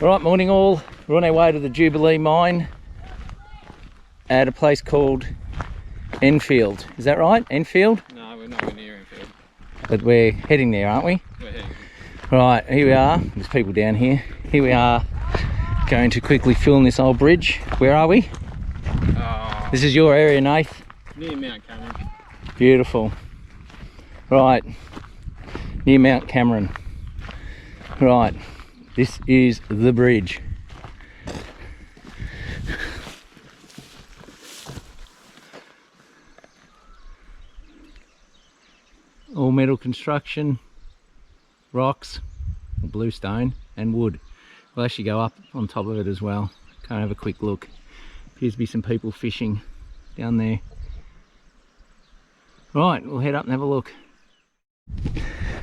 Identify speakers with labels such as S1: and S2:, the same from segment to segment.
S1: Right, morning all. We're on our way to the Jubilee Mine at a place called Enfield. Is that right? Enfield?
S2: No, we're nowhere near Enfield.
S1: But we're heading there, aren't we?
S2: We're heading.
S1: Right, here we are. There's people down here. Here we are going to quickly film this old bridge. Where are we? This is your area, Nath?
S2: Near Mount Cameron.
S1: Beautiful. Right, near Mount Cameron. Right, this is the bridge. All metal construction, rocks, bluestone and wood. We'll actually go up on top of it as well. Go and have a quick look. Appears to be some people fishing down there. Right, we'll head up and have a look.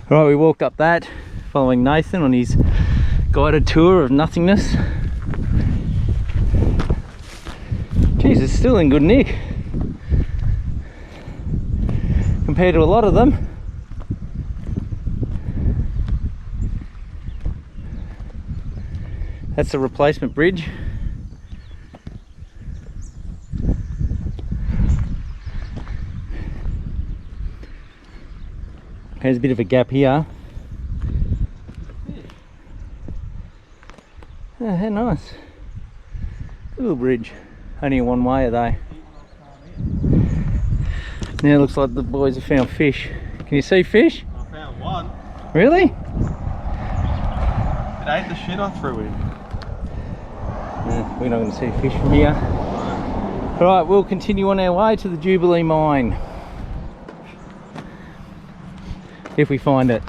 S1: Right, we walked up that, following Nathan on his guided tour of nothingness. Geez, it's still in good nick compared to a lot of them. That's the replacement bridge. There's a bit of a gap here. Oh, how nice. Little bridge. Only one way are they? Now it looks like the boys have found fish. Can you see fish?
S2: I found one.
S1: Really?
S2: It ate the shit I threw in.
S1: We're not going to see fish from here. Right, we'll continue on our way to the Jubilee Mine. If we find it.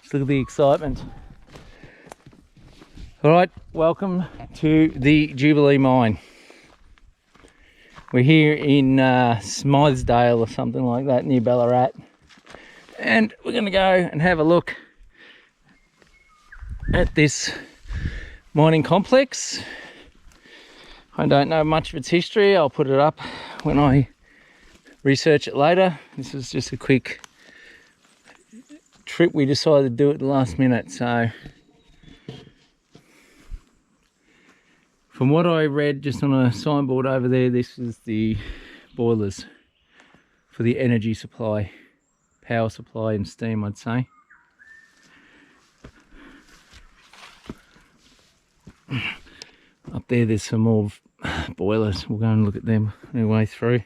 S1: Just look at the excitement. Alright, welcome to the Jubilee Mine. We're here in Scarsdale or something like that, near Ballarat. And we're going to go and have a look at this mining complex. I don't know much of its history. I'll put it up when I research it later. This is just a quick trip. We decided to do it at the last minute. So from what I read just on a signboard over there, this is the boilers for the energy supply. Power supply and steam, I'd say. Up there, there's some more boilers. We'll go and look at them on our way through.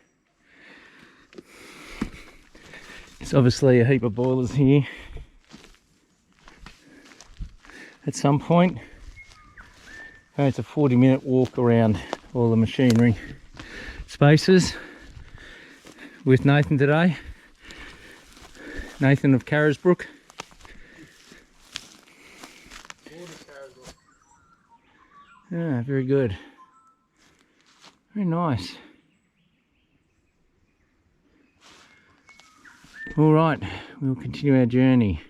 S1: There's obviously a heap of boilers here. At some point, it's a 40-minute walk around all the machinery spaces with Nathan today. Nathan of Carisbrook. Yeah, very good. Very nice. All right, we'll continue our journey.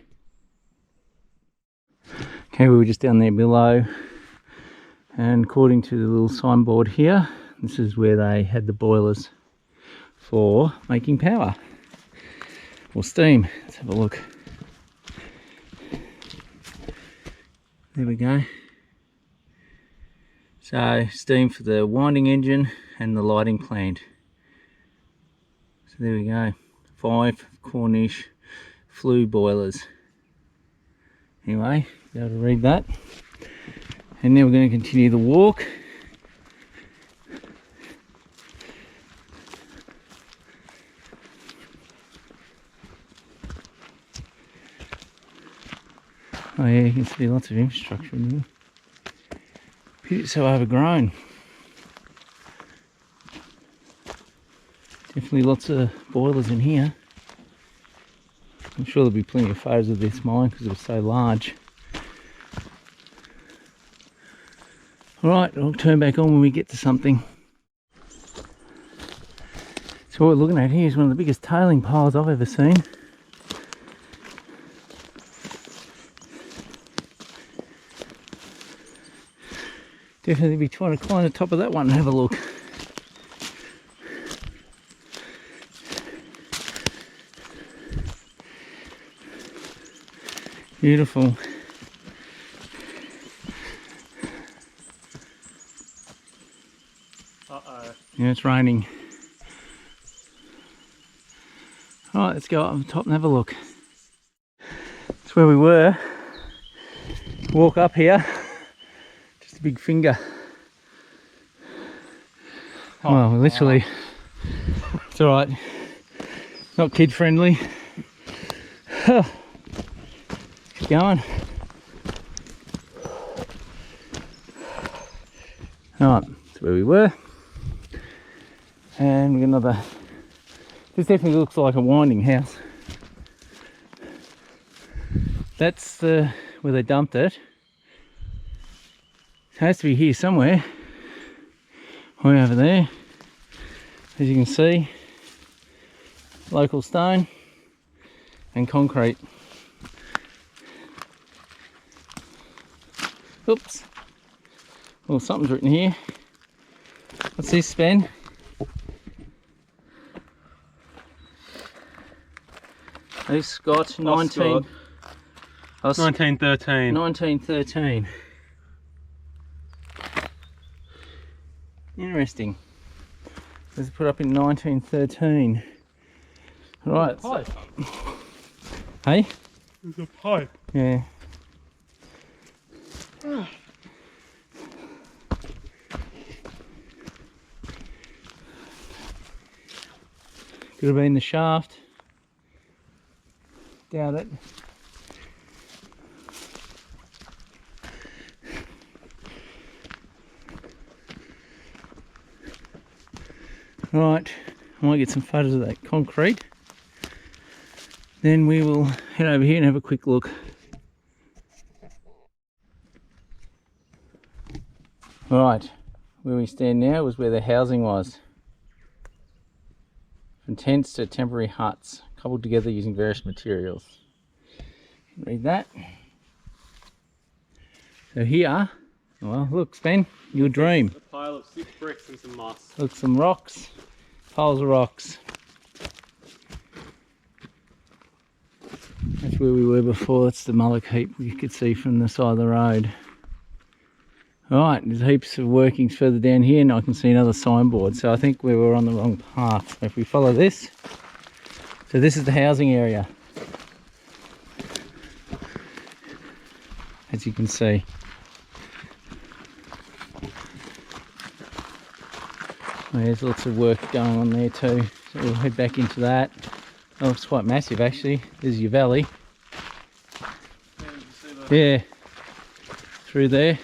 S1: Okay, we were just down there below, and according to the little signboard here, this is where they had the boilers for making power. Or steam. Let's have a look. There we go. So steam for the winding engine and the lighting plant. So there we go. 5 Cornish flue boilers. Anyway, be able to read that. And now we're going to continue the walk. Oh yeah, you can see lots of infrastructure in there. It's so overgrown. Definitely lots of boilers in here. I'm sure there'll be plenty of photos of this mine because it was so large. Alright, I'll turn back on when we get to something. So what we're looking at here is one of the biggest tailing piles I've ever seen. Definitely be trying to climb the top of that one and have a look. Beautiful.
S2: Uh-oh.
S1: Yeah, it's raining. Alright, let's go up on the top and have a look. That's where we were. Walk up here. Just a big finger. Well, literally. It's alright. Not kid friendly. Keep going. Alright, that's where we were. And we got another. This definitely looks like a winding house. That's where they dumped it. It has to be here somewhere. Way over there. As you can see, local stone and concrete. Oops. Well, something's written here. What's this, Ben? Hey, Scott,
S2: 1913.
S1: 1913. Interesting. Let's put up in 1913. Right.
S2: Pipe.
S1: Hey?
S2: There's a pipe.
S1: Yeah. Could have been the shaft. Doubt it. Right, I might get some photos of that concrete. Then we will head over here and have a quick look. Right, where we stand now was where the housing was. From tents to temporary huts, cobbled together using various materials. Read that. So here, well, look, Sven, your dream.
S2: A pile of 6 bricks and some moss.
S1: Look, some rocks, piles of rocks. That's where we were before. That's the mullock heap you could see from the side of the road. Alright, there's heaps of workings further down here and I can see another signboard. So I think we were on the wrong path. So if we follow this, so this is the housing area. As you can see. There's lots of work going on there too. So we'll head back into that. Oh, it's quite massive actually. There's your valley. Yeah, through there.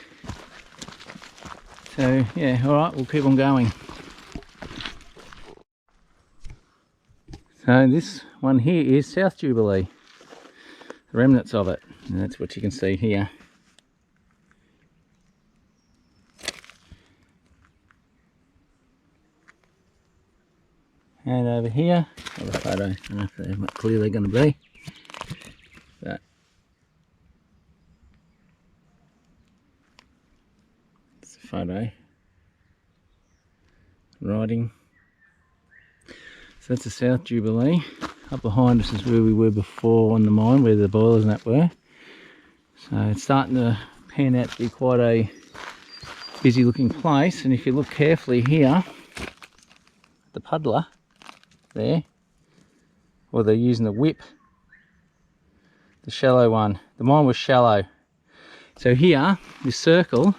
S1: So yeah, alright, we'll keep on going. So this one here is South Jubilee. The remnants of it. And that's what you can see here. And over here, another photo. I don't know if they're how clear they're going to be. But it's a photo. Riding. So that's the South Jubilee. Up behind us is where we were before on the mine, where the boilers and that were. So it's starting to pan out to be quite a busy looking place. And if you look carefully here, the puddler there, or they're using the whip, the shallow one. The mine was shallow. So here, this circle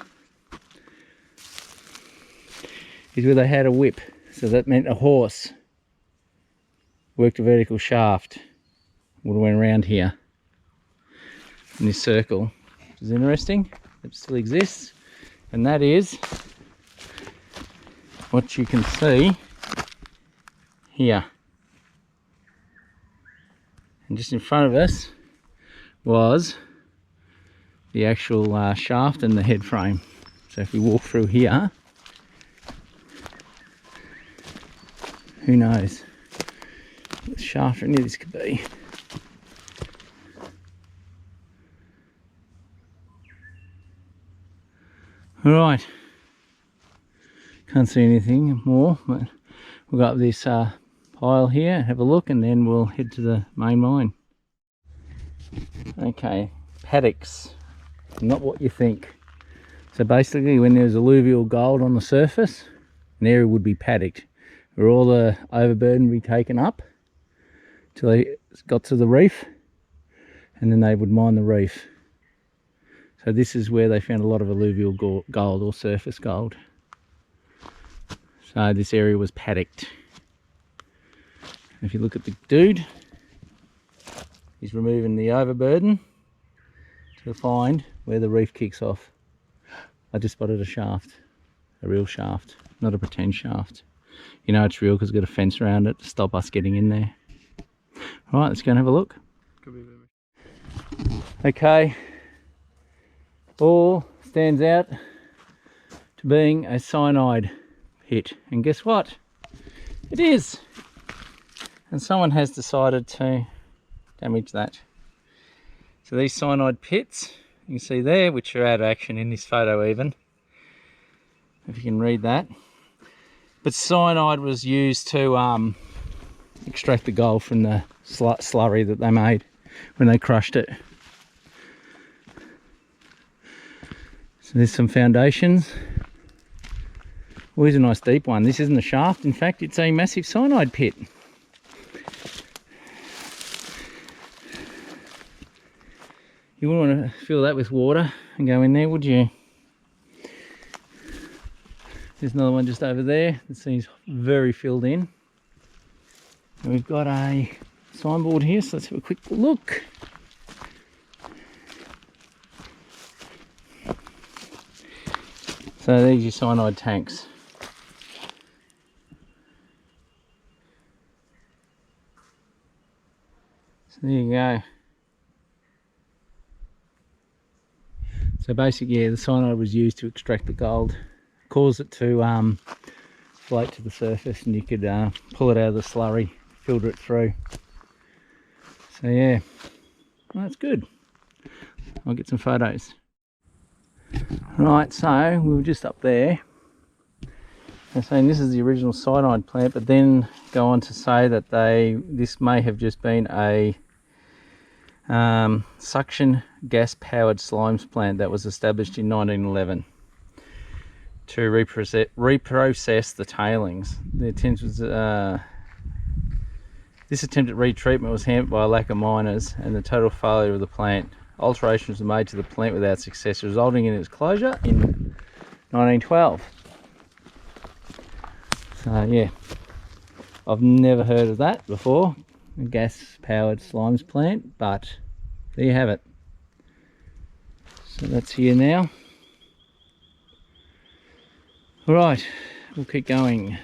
S1: is where they had a whip. So that meant a horse worked a vertical shaft, would have went around here in this circle, which is interesting. It still exists, and that is what you can see here. And just in front of us was the actual shaft and the head frame. So if we walk through here, who knows what the shaft or any of this could be. Alright, can't see anything more, but we'll go up this pile here, have a look, and then we'll head to the main mine. Okay, paddocks, not what you think. So basically when there's alluvial gold on the surface, an area would be paddocked, where all the overburden would be taken up till they got to the reef, and then they would mine the reef. So this is where they found a lot of alluvial gold or surface gold. So this area was paddocked. If you look at the dude, he's removing the overburden to find where the reef kicks off. I just spotted a shaft, a real shaft, not a pretend shaft. You know it's real because it's got a fence around it to stop us getting in there. All right, let's go and have a look. Okay, all stands out to being a cyanide pit, and guess what? It is. And someone has decided to damage that. So these cyanide pits, you can see there, which are out of action in this photo even, if you can read that. But cyanide was used to extract the gold from the slurry that they made when they crushed it. So there's some foundations. Oh, here's a nice deep one. This isn't a shaft, in fact it's a massive cyanide pit. You wouldn't want to fill that with water and go in there, would you? There's another one just over there that seems very filled in. And we've got a signboard here, so let's have a quick look. So these are your cyanide tanks. So there you go. So basically, yeah, the cyanide was used to extract the gold, cause it to float to the surface, and you could pull it out of the slurry, filter it through. So yeah, well, that's good. I'll get some photos. Right, so we were just up there. They're saying this is the original cyanide plant, but then go on to say that this may have just been a suction gas powered slimes plant that was established in 1911 to reprocess the tailings. The attempt was this attempt at retreatment was hampered by a lack of miners and the total failure of the plant. Alterations were made to the plant without success, resulting in its closure in 1912. So yeah, I've never heard of that before, a gas powered slimes plant, but there you have it. So that's here now. All right, we'll keep going.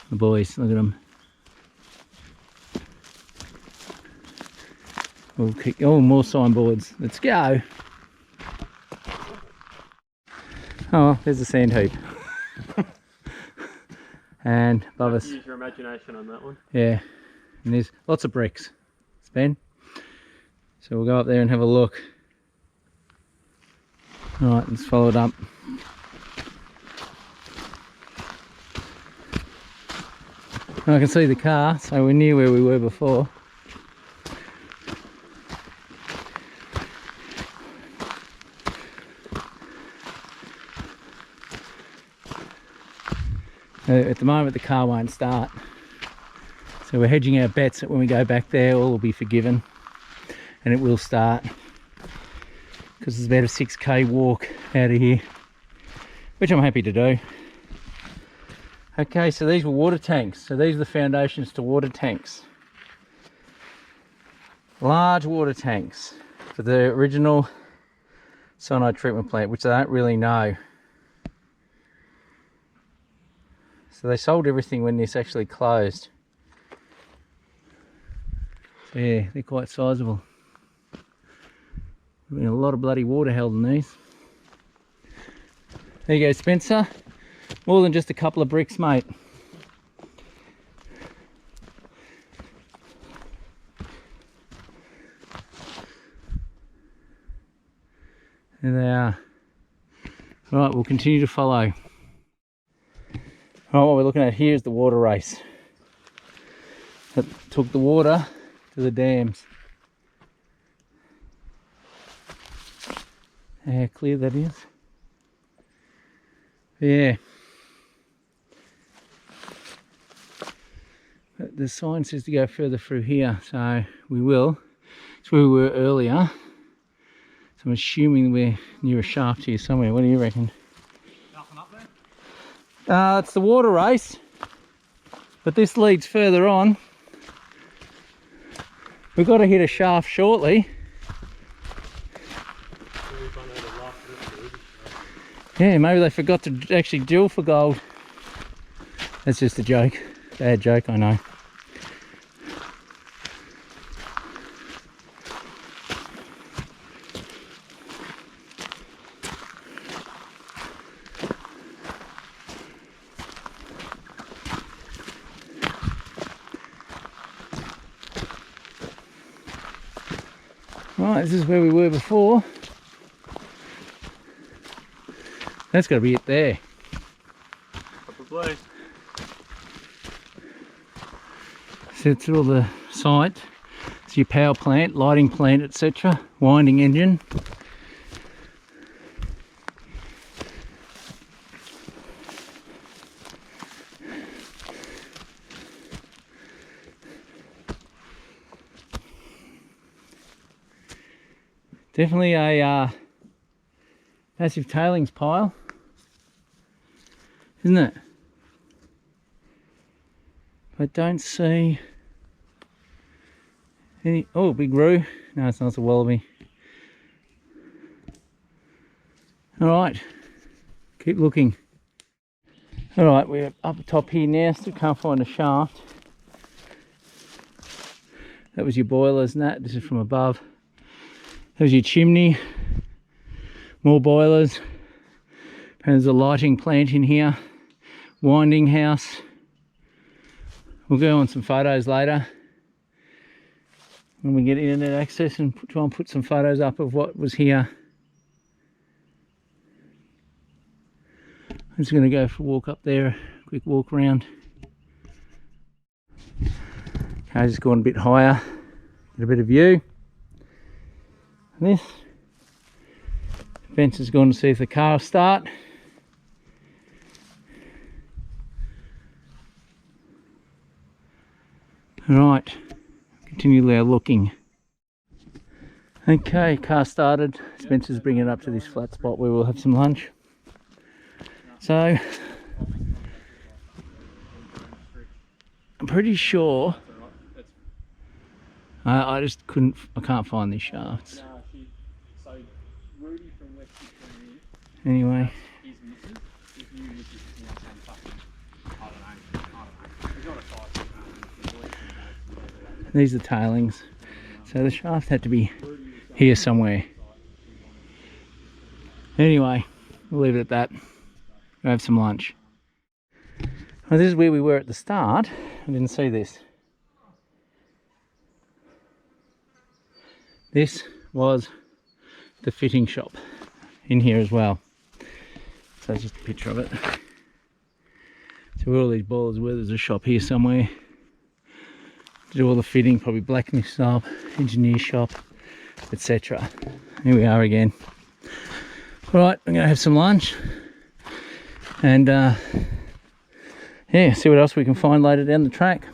S1: The boys, look at them. We'll keep, oh, more signboards. Let's go. Oh, there's a sand heap. And above us. Use
S2: your imagination on that one.
S1: Yeah, and there's lots of bricks. Ben. So we'll go up there and have a look. All right, let's follow it up. I can see the car, so we're near where we were before. At the moment the car won't start, so we're hedging our bets that when we go back there all will be forgiven and it will start, because it's about a 6k walk out of here, which I'm happy to do. Okay, so these were water tanks. So these are the foundations to water tanks. Large water tanks for the original cyanide treatment plant, which they don't really know. So they sold everything when this actually closed. So yeah, they're quite sizable. There's been a lot of bloody water held in these. There you go, Spencer. More than just a couple of bricks, mate. There they are. Right, we'll continue to follow. Right, what we're looking at here is the water race that took the water to the dams. How clear that is. Yeah. But the sign says to go further through here, so we will. It's where we were earlier. So I'm assuming we're near a shaft here somewhere. What do you reckon?
S2: Nothing up there?
S1: It's the water race, but this leads further on. We've got to hit a shaft shortly. Yeah, maybe they forgot to actually drill for gold. That's just a joke. Bad joke, I know. Right, this is where we were before. That's got to be it there.
S2: Probably.
S1: So it's all the site. It's your power plant, lighting plant, etc. Winding engine. Definitely a massive tailings pile, isn't it? I don't see any. Oh, big roo. No, it's not, it's a wallaby. Alright, keep looking. Alright, we're up top here now, still can't find a shaft. That was your boilers and that. This is from above. There's your chimney, more boilers. And there's a lighting plant in here, winding house. We'll go on some photos later when we get internet access and try and put some photos up of what was here. I'm just going to go for a walk up there, quick walk around. Okay, just gone a bit higher, get a bit of view. This fence has gone to see if the car will start. Right, continue our looking. Okay, car started. Spencer's bringing it up to this flat spot where we'll have some lunch. So I'm pretty sure I just couldn't. I can't find these shafts. Anyway, these are tailings, so the shaft had to be here somewhere. Anyway, we'll leave it at that. We'll have some lunch. Well, this is where we were at the start. I didn't see this. This was the fitting shop in here as well. So that's just a picture of it. So where all these boilers were, there's a shop here somewhere. To do all the fitting, probably blacksmith shop, engineer shop, etc. Here we are again. Right, I'm gonna have some lunch and yeah, see what else we can find later down the track.